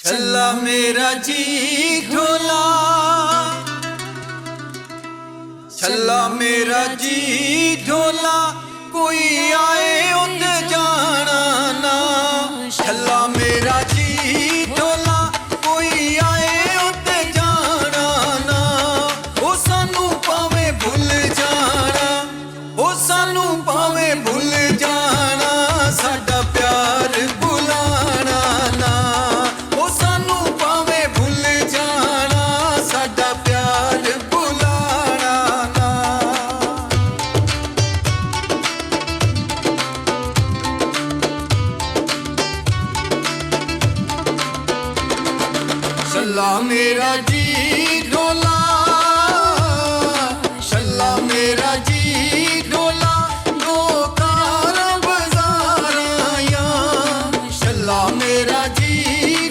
छल्ला मेरा जी ढोला, छल्ला मेरा जी ढोला, कोई आए उते जाना ना। छल्ला मेरा जी ढोला, कोई आए उते जाना ना। ओ सानू पावे भुल जाना, ओ सानू पावे भुल जाना, साडा प्यार भुलाना ना। ओ सानू पावे भुल जाना, साडा प्यार भुलाना ना। छल्ला मेरा जी ढोला, छल्ला मेरा जी ढोला, दो कारां बज़ारां। छल्ला मेरा जी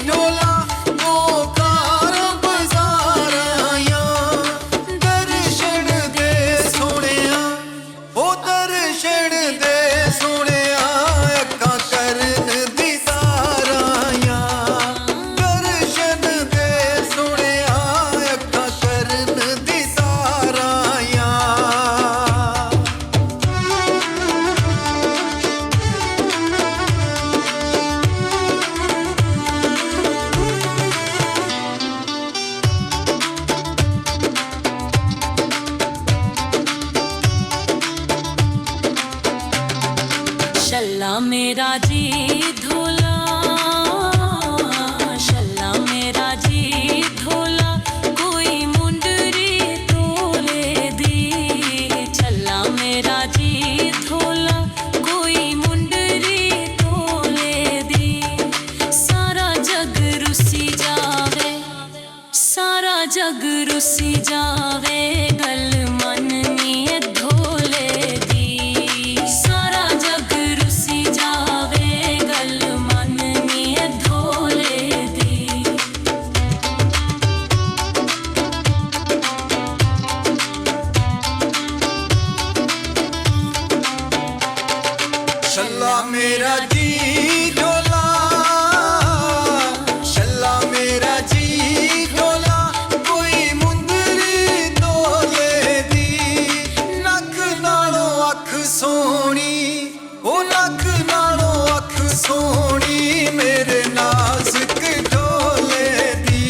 ढोला, दो कारां बज़ारां। दर्शन दे सोहणिया, ओ दर्शन दे सोहणिया, अक्खां करन दीदारां। दर्शन दे सोहणिया, अक्खां करन दीदारां। छल्ला मेरा जी ढोला, छल्ला मेरा जी ढोला, कोई मुंडरी तोले दी। छल्ला मेरा जी ढोला, कोई मुंडरी तोले दी। सारा जग रुसी जावे, सारा जग रुसी जावे, गल मननी है ढोले दी। सारा जग रुसी जावे, गल मननी है ढोले दी। छल्ला मेरा जी ढोला, छल्ला मेरा जी ढोला, कोई मुंदरी तोले दी। नख नालों अख सोहनी, ओ नख नालों अख सोहनी, मेरे नाजुक ढोले दी।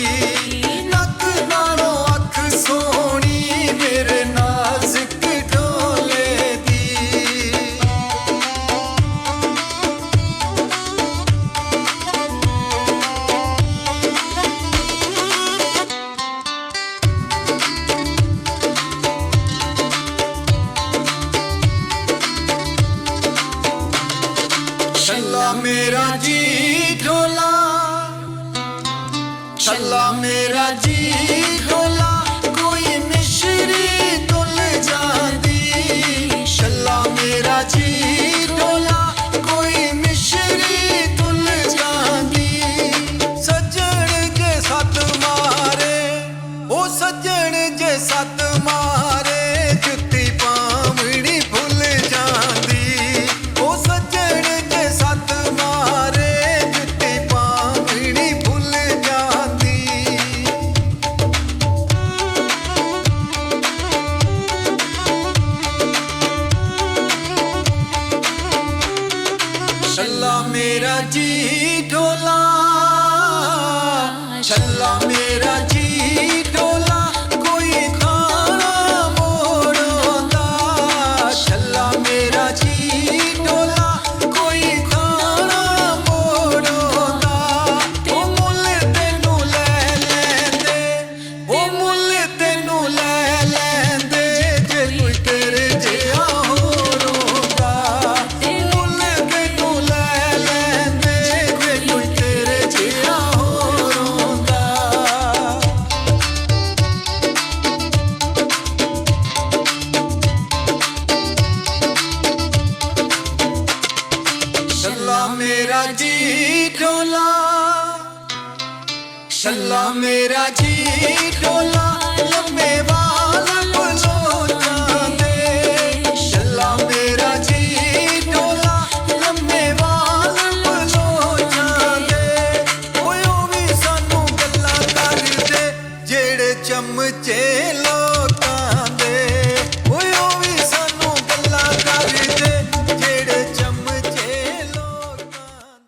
नख नालों अख सोहनी, मेरे नाजुक ढोले दी। छल्ला मेरा जी ढोला, छल्ला मेरा जी ढोला, कोई मिश्री तुल जांदी। छल्ला मेरा जी ढोला, कोई मिश्री तुल जांदी। सज्जण जे सत मारे, ओ सज्जण जे सत मारे, जुत्ती पावनी भुल जांदी। ओ सज्जण जे सत मारे, जुत्ती पावनी भुल जांदी। छल्ला मेरा जी ढोला, छल्ला मेरा जी ढोला, कोई खाना मोड़ोंदा। छल्ला मेरा जी ढोला, कोई खाना मोड़ोंदा। ओ मुल तेनू लै लैंदे, ओ मुल तेनू लै लैंदे, जे कोई तेरे जिहा होरोंदा। मुल तेनू लै लैंदे, जे कोई तेरे जिहा होरोंदा। छल्ला मेरा जी ढोला, छल्ला मेरा जी ढोला, लम्मे वाल बलोचां दे। छल्ला मेरा जी ढोला, लम्मे वाल बलोचां दे। ओए ओ वी सा ਚੇਲਾ